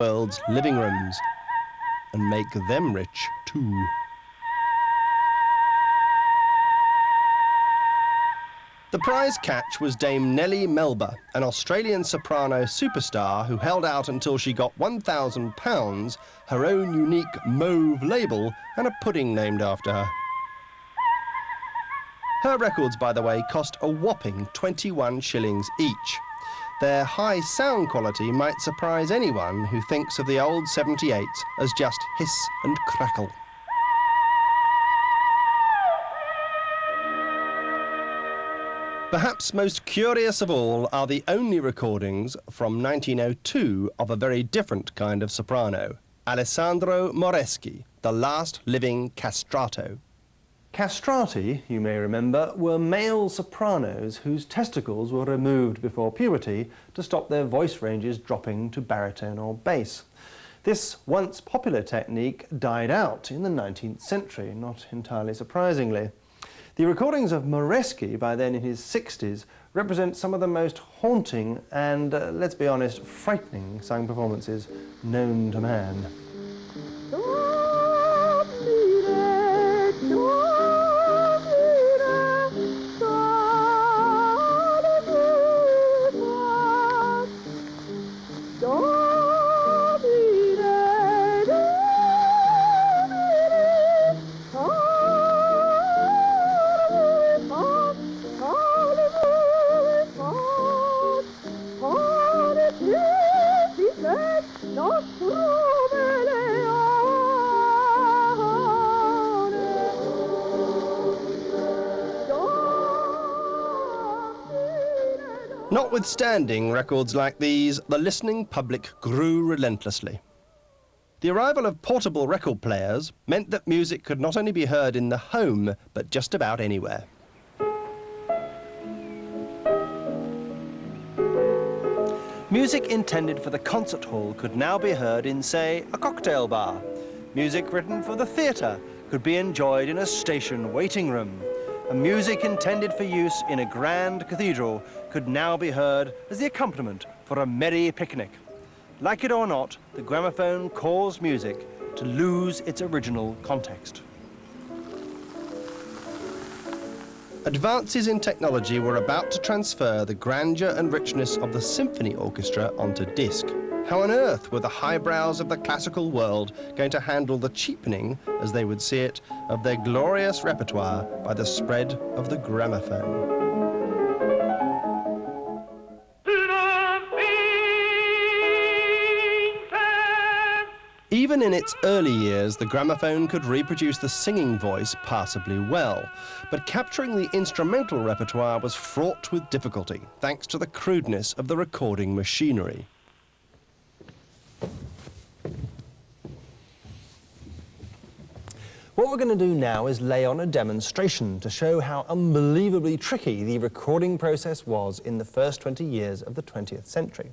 world's living rooms and make them rich too. The prize catch was Dame Nellie Melba, an Australian soprano superstar who held out until she got £1,000, her own unique mauve label, and a pudding named after her. Her records, by the way, cost a whopping 21 shillings each. Their high sound quality might surprise anyone who thinks of the old 78s as just hiss and crackle. Perhaps most curious of all are the only recordings from 1902 of a very different kind of soprano, Alessandro Moreschi, the last living castrato. Castrati, you may remember, were male sopranos whose testicles were removed before puberty to stop their voice ranges dropping to baritone or bass. This once popular technique died out in the 19th century, not entirely surprisingly. The recordings of Moreschi, by then in his 60s, represent some of the most haunting and, let's be honest, frightening sung performances known to man. Notwithstanding records like these, the listening public grew relentlessly. The arrival of portable record players meant that music could not only be heard in the home, but just about anywhere. Music intended for the concert hall could now be heard in, say, a cocktail bar. Music written for the theatre could be enjoyed in a station waiting room. And music intended for use in a grand cathedral could now be heard as the accompaniment for a merry picnic. Like it or not, the gramophone caused music to lose its original context. Advances in technology were about to transfer the grandeur and richness of the symphony orchestra onto disc. How on earth were the highbrows of the classical world going to handle the cheapening, as they would see it, of their glorious repertoire by the spread of the gramophone? Even in its early years, the gramophone could reproduce the singing voice passably well, but capturing the instrumental repertoire was fraught with difficulty, thanks to the crudeness of the recording machinery. What we're going to do now is lay on a demonstration to show how unbelievably tricky the recording process was in the first 20 years of the 20th century.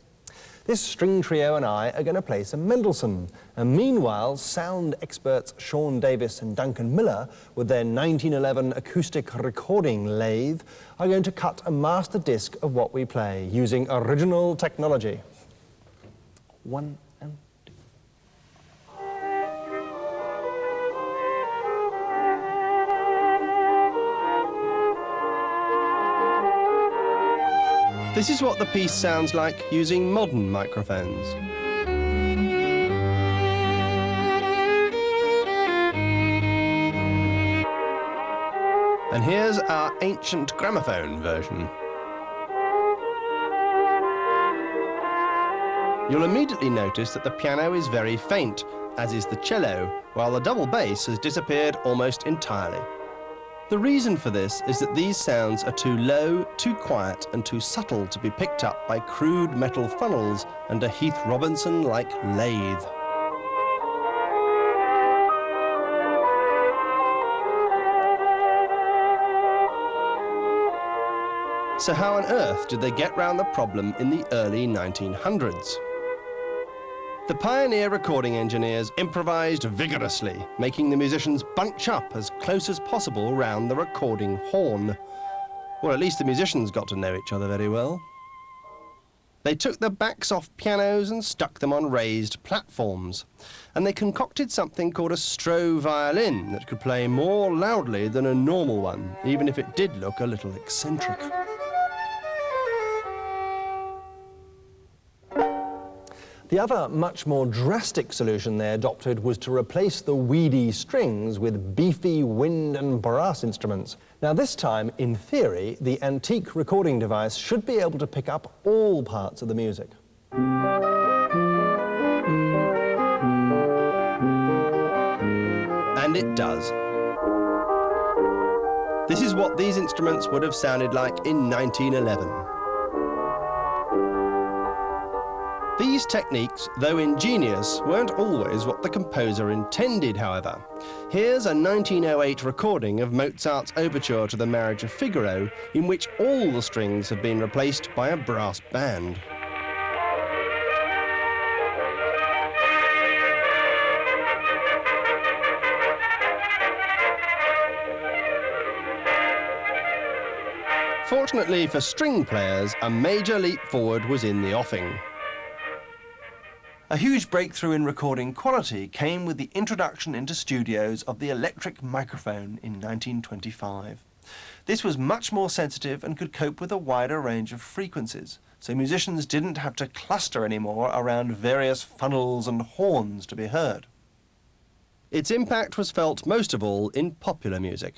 This string trio and I are going to play some Mendelssohn, and meanwhile sound experts Sean Davis and Duncan Miller, with their 1911 acoustic recording lathe, are going to cut a master disc of what we play using original technology. 1 and 2. This is what the piece sounds like using modern microphones. And here's our ancient gramophone version. You'll immediately notice that the piano is very faint, as is the cello, while the double bass has disappeared almost entirely. The reason for this is that these sounds are too low, too quiet, and too subtle to be picked up by crude metal funnels and a Heath Robinson-like lathe. So how on earth did they get round the problem in the early 1900s? The pioneer recording engineers improvised vigorously, making the musicians bunch up as close as possible round the recording horn. Or at least the musicians got to know each other very well. They took the backs off pianos and stuck them on raised platforms. And they concocted something called a Stroh violin that could play more loudly than a normal one, even if it did look a little eccentric. The other, much more drastic solution they adopted was to replace the weedy strings with beefy wind and brass instruments. Now this time, in theory, the antique recording device should be able to pick up all parts of the music. And it does. This is what these instruments would have sounded like in 1911. These techniques, though ingenious, weren't always what the composer intended, however. Here's a 1908 recording of Mozart's overture to the Marriage of Figaro, in which all the strings have been replaced by a brass band. Fortunately for string players, a major leap forward was in the offing. A huge breakthrough in recording quality came with the introduction into studios of the electric microphone in 1925. This was much more sensitive and could cope with a wider range of frequencies, so musicians didn't have to cluster anymore around various funnels and horns to be heard. Its impact was felt most of all in popular music.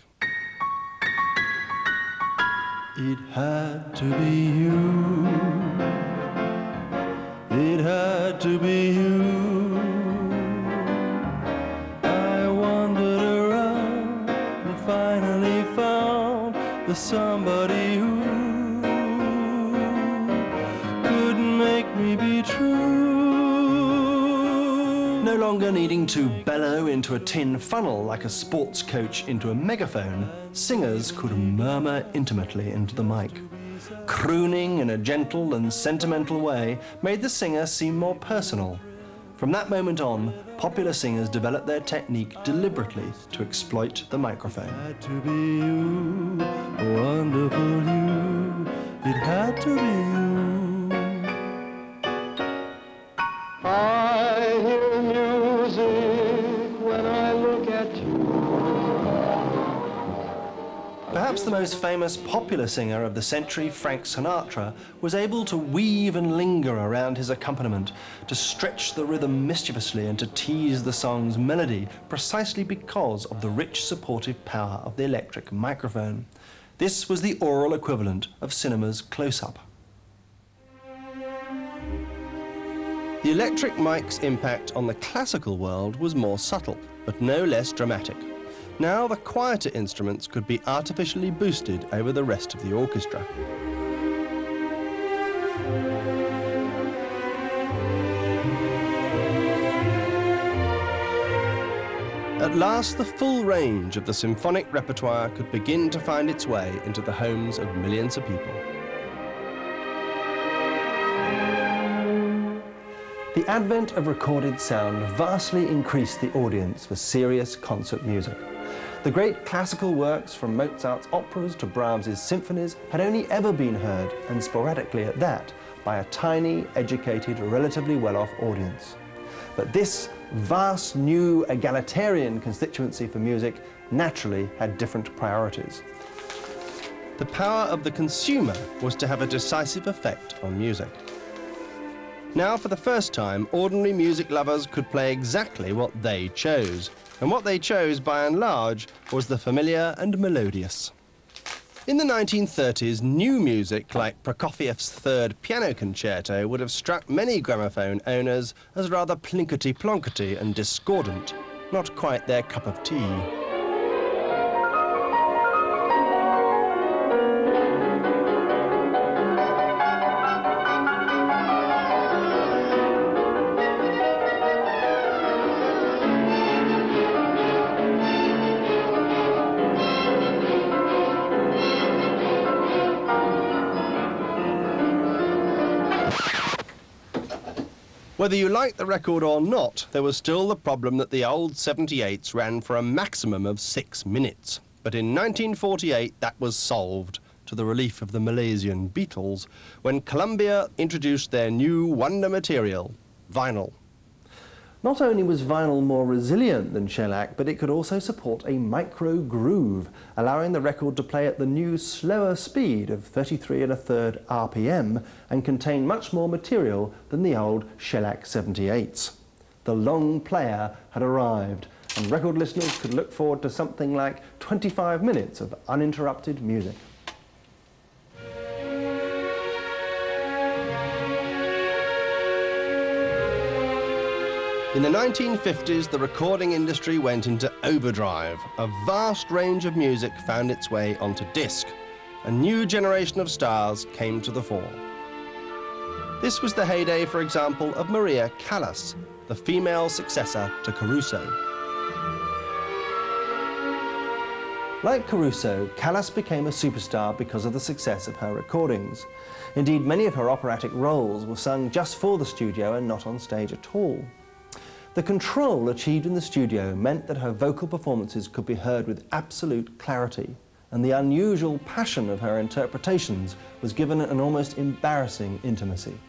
It had to be you. It had to be you. I wandered around and finally found the somebody who couldn't make me be true. No longer needing to bellow into a tin funnel like a sports coach into a megaphone, singers could murmur intimately into the mic. Crooning in a gentle and sentimental way made the singer seem more personal. From that moment on, popular singers developed their technique deliberately to exploit the microphone. It had to be you, wonderful you. It had to be you. I hear music when I look at you. Perhaps the most famous popular singer of the century, Frank Sinatra, was able to weave and linger around his accompaniment, to stretch the rhythm mischievously and to tease the song's melody, precisely because of the rich supportive power of the electric microphone. This was the oral equivalent of cinema's close-up. The electric mic's impact on the classical world was more subtle, but no less dramatic. Now the quieter instruments could be artificially boosted over the rest of the orchestra. At last, the full range of the symphonic repertoire could begin to find its way into the homes of millions of people. The advent of recorded sound vastly increased the audience for serious concert music. The great classical works, from Mozart's operas to Brahms's symphonies, had only ever been heard, and sporadically at that, by a tiny, educated, relatively well-off audience. But this vast new egalitarian constituency for music naturally had different priorities. The power of the consumer was to have a decisive effect on music. Now, for the first time, ordinary music lovers could play exactly what they chose. And what they chose, by and large, was the familiar and melodious. In the 1930s, new music like Prokofiev's Third Piano Concerto would have struck many gramophone owners as rather plinkety-plonkety and discordant, not quite their cup of tea. Whether you liked the record or not, there was still the problem that the old 78s ran for a maximum of 6 minutes. But in 1948, that was solved. to the relief of the Malaysian Beatles, when Columbia introduced their new wonder material, vinyl. Not only was vinyl more resilient than shellac, but it could also support a micro groove, allowing the record to play at the new slower speed of 33 1/3 RPM and contain much more material than the old shellac 78s. The long player had arrived, and record listeners could look forward to something like 25 minutes of uninterrupted music. In the 1950s, the recording industry went into overdrive. A vast range of music found its way onto disc. A new generation of stars came to the fore. This was the heyday, for example, of Maria Callas, the female successor to Caruso. Like Caruso, Callas became a superstar because of the success of her recordings. Indeed, many of her operatic roles were sung just for the studio and not on stage at all. The control achieved in the studio meant that her vocal performances could be heard with absolute clarity, and the unusual passion of her interpretations was given an almost embarrassing intimacy.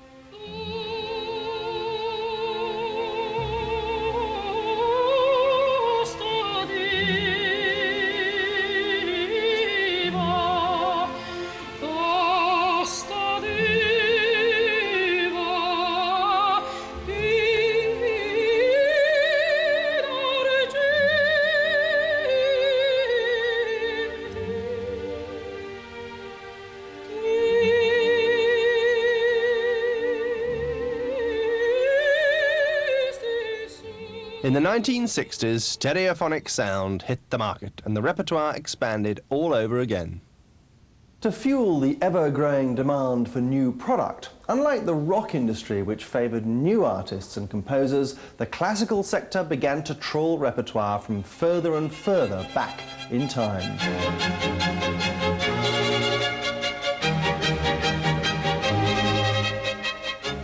In the 1960s, stereophonic sound hit the market and the repertoire expanded all over again. To fuel the ever-growing demand for new product, unlike the rock industry which favoured new artists and composers, the classical sector began to trawl repertoire from further and further back in time.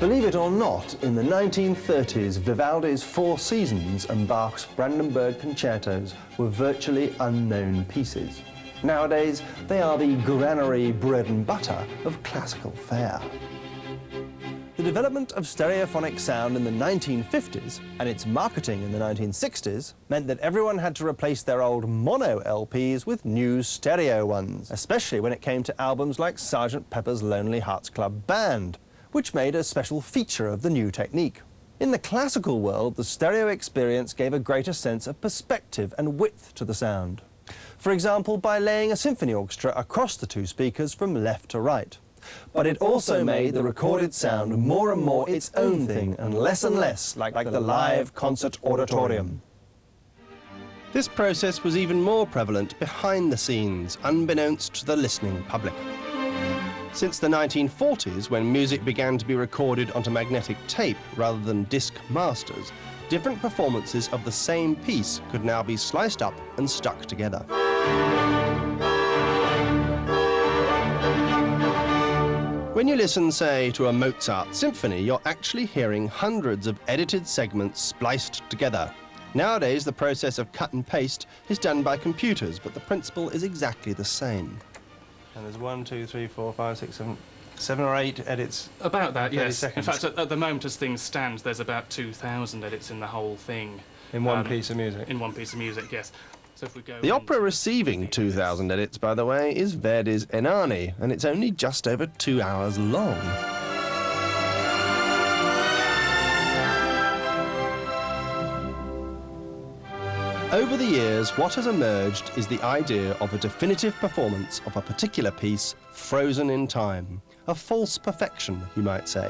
Believe it or not, in the 1930s, Vivaldi's Four Seasons and Bach's Brandenburg concertos were virtually unknown pieces. Nowadays, they are the granary bread and butter of classical fare. The development of stereophonic sound in the 1950s and its marketing in the 1960s meant that everyone had to replace their old mono LPs with new stereo ones, especially when it came to albums like Sgt. Pepper's Lonely Hearts Club Band, which made a special feature of the new technique. In the classical world, the stereo experience gave a greater sense of perspective and width to the sound. For example, by laying a symphony orchestra across the two speakers from left to right. But it also made the recorded sound more and more its own thing and less like the live concert auditorium. This process was even more prevalent behind the scenes, unbeknownst to the listening public. Since the 1940s, when music began to be recorded onto magnetic tape rather than disc masters, different performances of the same piece could now be sliced up and stuck together. When you listen, say, to a Mozart symphony, you're actually hearing hundreds of edited segments spliced together. Nowadays, the process of cut and paste is done by computers, but the principle is exactly the same. And there's 1, 2, 3, 4, 5, 6, 7 or 8 edits. About that, yes. Seconds. In fact, at the moment, as things stand, there's about 2,000 edits in the whole thing. In one piece of music? In one piece of music, yes. So if we go... The opera receiving 2,000 edits, by the way, is Verdi's Ennani, and it's only just over 2 hours long. Over the years, what has emerged is the idea of a definitive performance of a particular piece frozen in time. A false perfection, you might say.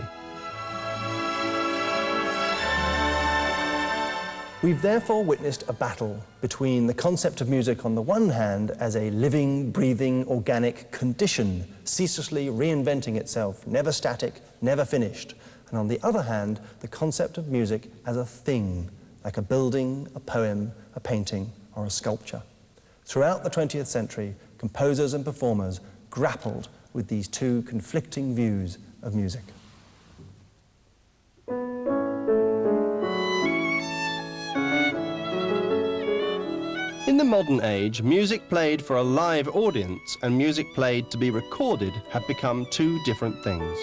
We've therefore witnessed a battle between the concept of music on the one hand as a living, breathing, organic condition, ceaselessly reinventing itself, never static, never finished, and on the other hand, the concept of music as a thing, like a building, a poem, a painting, or a sculpture. Throughout the 20th century, composers and performers grappled with these two conflicting views of music. In In the modern age, music played for a live audience and music played to be recorded have become two different things.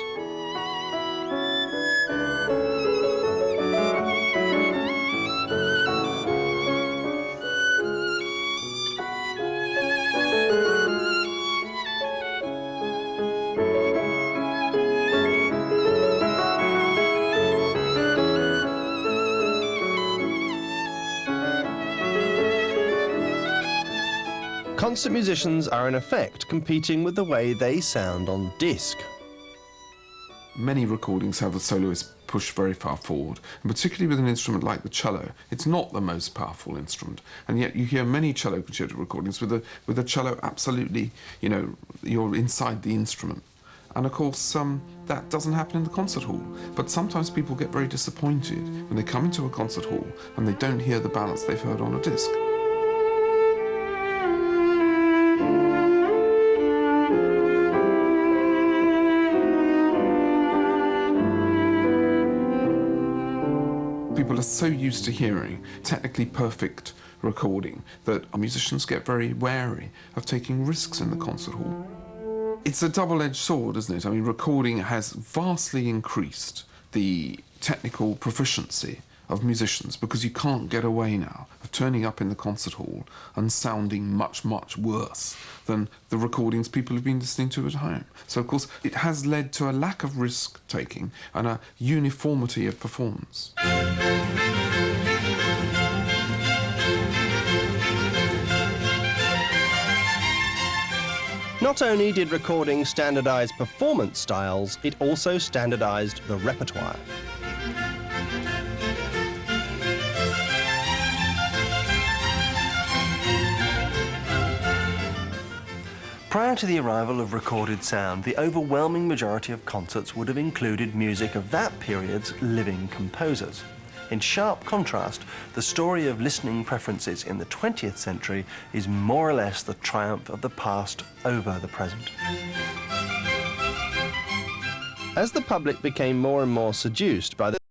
Concert musicians are in effect competing with the way they sound on disc. Many recordings have the soloist pushed very far forward, and particularly with an instrument like the cello. It's not the most powerful instrument, and yet you hear many cello concerto recordings with the cello absolutely, you know, you're inside the instrument. And of course, that doesn't happen in the concert hall. But sometimes people get very disappointed when they come into a concert hall and they don't hear the balance they've heard on a disc. People are so used to hearing technically perfect recording that our musicians get very wary of taking risks in the concert hall. It's a double-edged sword, isn't it? I mean, recording has vastly increased the technical proficiency of musicians because you can't get away now of turning up in the concert hall and sounding much, much worse than the recordings people have been listening to at home. So, of course, it has led to a lack of risk-taking and a uniformity of performance. Not only did recording standardise performance styles, it also standardised the repertoire. Prior to the arrival of recorded sound, the overwhelming majority of concerts would have included music of that period's living composers. In sharp contrast, the story of listening preferences in the 20th century is more or less the triumph of the past over the present. As the public became more and more seduced by the